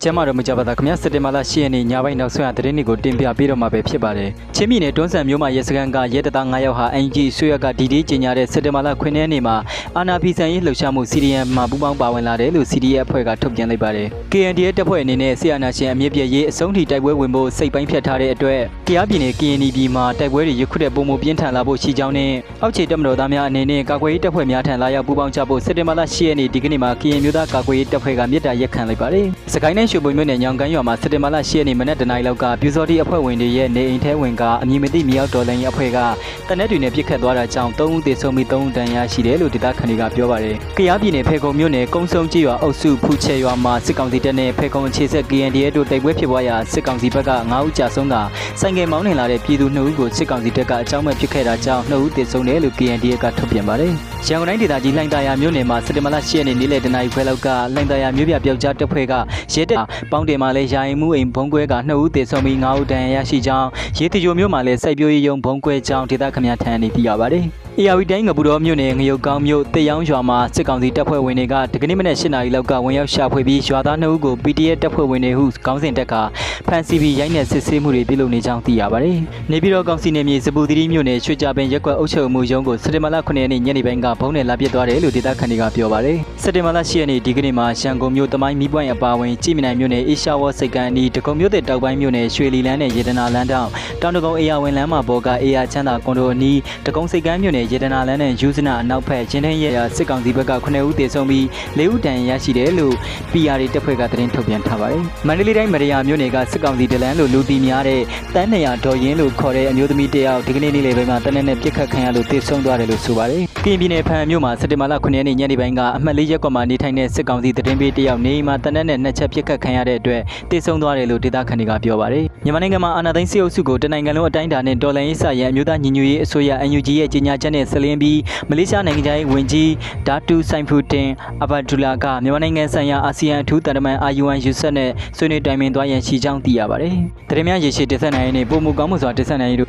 ကျမတို့မကြပါသားခမစက်တင်ဘာလ10ရက်နေ့ညပိုင်းနောက်ဆုံးရသတင်းတွေကိုတင်ပြပေးတော့မှာပဲဖြစ်ပါတယ်။ချင်းပြည်နယ်တွန်းဆန်မြို့မှာရဲစခန်းကရဲတပ်သား9ယောက်ဟာNGဆွေရကဒီဒေးကျင်ညာတဲ့စက်တင်ဘာလ9ရက်နေ့မှာအာနာဖီဆန်ရေးလှုပ်ရှားမှု CDM မှာပူးပေါင်းပါဝင်လာတယ်လို့ CDF အဖွဲ့ကထုတ်ပြန်လိုက်ပါတယ်။ KNDF တပ်ဖွဲ့အနေနဲ့ဆီယနာရှင်အမြင့်ပြည့်ရေးအဆုံးထိတိုက်ပွဲဝင်ဖို့စိတ်ပိုင်းဖြတ်ထားတဲ့အတွက်ကြားပြည်နယ် KND ပြည်မှာတိုက်ပွဲတွေရခုတဲ့ပုံမှုပြင်းထန်လာဖို့ရှိကြောင်းနဲ့အောက်ခြေတပ်မတော်သားများအနေနဲ့ကာကွယ်ရေးတပ်ဖွဲ့များထံလာရောက်ပူးပေါင်းကြဖို့စက်တင်ဘာလ10ရက်နေ့ဒီကနေ့မှာ KN မျိုးသားကာကွယ်ရေးတပ်ဖွဲ့ကမြစ်တာရက်ခံလိုက်ပါတယ်။စကိုင်းတိုင်းရွှေဘုံမြို့နယ်ညောင်ကန်းရွာမှာစက်တင်ဘာလ10ရက်နေ့မနက်တနာရီလောက်ကပြူစောတိအဖွဲ့ဝင်တွေရဲ့နေအိမ်ထဲဝင်ကအမည်မသိမြောက်တော်လိုင်းအဖွဲ့ကတနက်တွေနဲ့ပြစ်ခတ်သွားတာကြောင့်3ဦးသေဆုံးပြီး3ဦးဒဏ်ရာရှိတယ်လို့ဒေသခံတွေကပြောပါတယ်။ကြားပြည်နယ်ဖေကုံမြို့နယ်ကုန်းစုံကြီးရွာအုပ်စုဖူချဲရွာမှာစစ်ကောင်စီတပ်နဲ့ဖေကုံအခြေဆက် KNDF တို့တိုက်ပွဲဖြစ်ပွားရာစစ်ကောင်စီဘက်က9ဦးကြာဆုံးကဆိုင်ကယ်မောင်းနှင်လာတဲ့ပြည်သူ2ဦးကိုစစ်ကောင်စီတပ်ကအကြောင်းမဲ့ပစ်ခဲ့တာကြောင့်2ဦးသေဆုံးတယ်လို့ KNDF ကထုတ်ပြန်ပါတယ်။ရန်ကုန်တိုင်းဒေသကြီးလှိုင်သာယာမြို့နယ်မှာစက်တင်ဘာလ10ရက်နေ့နေ့လယ်တနာရီခွဲလောက်ကလှိုင်သာယာမြို့ပြပျောက်ကြားတပ်ဖွဲ့ကရဲတပ်ပေါင်းတင်မှာလဲယာယီမှုအိမ်ဘုံကွဲက2ဦးသေဆုံးပြီး9ဦးဒဏ်ရာရရှိကြောင်းရဲတီဂျိုမြို့မှာလဲစိုက်ပျိုးရေးရုံဘုံကွဲကြောင်းဒေသခံများထံနေသိရပါတယ်။အေယာဝီတိုင်းငပူတော်မြို့နယ်ငရုတ်ကောင်းမြို့တေယောင်းရွာမှာစစ်ကောင်စီတပ်ဖွဲ့ဝင်တွေကဒီကနေ့မနက်8နာရီလောက်ကဝင်ရောက်ရှာဖွေပြီးရွာသား2ဦးကို PDF တပ်ဖွဲ့ဝင်တွေဟုခေါင်းစဉ်တက်ကဖမ်းဆီးပြီးရိုက်နှက်စစ်ဆေးမှုတွေပြုလုပ်နေကြောင်းသိရပါတယ်။နေပြည်တော်ကောင်စီနယ်မြေစပူသီရိမြို့နယ်ရွှေကြပင်ရက်ကွက်အုပ်ချုပ်မှုရုံးကိုစက်တင်ဘာလ9ရက်နေ့ညနေပိုင်းကဘုံနဲ့လာပစ်သွားတယ်လို့ဒေသခံတွေကပြောပါတယ်။စက်တင်ဘာလ10ရက်နေ့ဒီကနေ့မှာရန်ကုန်မြို့တမိုင်းမီးပွိုင်းအပါအဝင်ကြည်မြနိုင်မြို့နယ်အေရှာဝေါ်စိတ်ကန်အနီးဒဂုံမြို့တဲ့တောက်ပိုင်းမြို့နယ်ရွှေလီလန်းနဲ့ရေတနာလန်းတောင်တောင်ဒဂုံအေယာဝင်လန်းမှာပေါ်ကအေယာချမ်းသာကွန်ဒိုအနီးဒဂုံစိတ်ကန်မြို့နယ်ရေတနာလန်းနဲ့ယူဇနာအနောက်ဘက်ချင်းထင်းရဲစစ်ကောင်စီဘက်က9ဦးသေဆုံးပြီး4ဦးဒဏ်ရာရရှိတယ်လို့ PR တပ်ဖွဲ့ကသတင်းထုတ်ပြန်ထားပါတယ်။မန္တလေးတိုင်းမရယာမြို့နယ်ကစစ်ကောင်စီဒလန်လို့လူတီများတဲ့တန်း200ဒေါ်ရင်းလို့ခေါ်တဲ့အမျိုးသမီးတယောက်ဒီကနေ့နေ့လယ်ပိုင်းမှာတနက်နဲ့ပြစ်ခတ်ခံရလို့သေဆုံးသွားတယ်လို့ဆိုပါတယ်။ကရင်ပြည်နယ်ဖန်မြို့မှာစက်တင်ဘာလ9ရက်နေ့ညနေပိုင်းကအမှတ်4ရပ်ကွက်မှာနေထိုင်တဲ့စစ်ကောင်စီသတင်းပေးတယောက်နေအိမ်မှာတနက်နဲ့2ချက်ပြစ်ခတ်ခံရတဲ့အတွက်သေဆုံးသွားတယ်လို့ဒေသခံတွေကပြောပါတယ်။မြန်မာနိုင်ငံမှာအာဏာသိမ်းစစ်အုပ်စုကိုတနိုင်ငံလုံးအတိုင်းအတာနဲ့ဒေါ်လာရေးစာရန်အမျိုးသားညီညွတ်ရေးအစိုးရ NUG ရဲ့ကြေညာချက်နဲ့ဆက်လင်းပြီးမလေးရှားနိုင်ငံသားဝန်ကြီးဒါတူဆိုင်ဖူတင်အဘဒူလာကမြန်မာနိုင်ငံဆိုင်ရာအာဆီယံအထူးတန်တမန်အာယူအန်ယူဆက်နဲ့ဆွေးနွေးတိုင်ပင်သွားရန်ရှိကြောင်းသိရပါတယ်။သတင်းများရေရှည်တင်ဆက်နိုင်ရေးနဲ့ပုံမူကောင်းမှုစွာတင်ဆက်နိုင်ရေး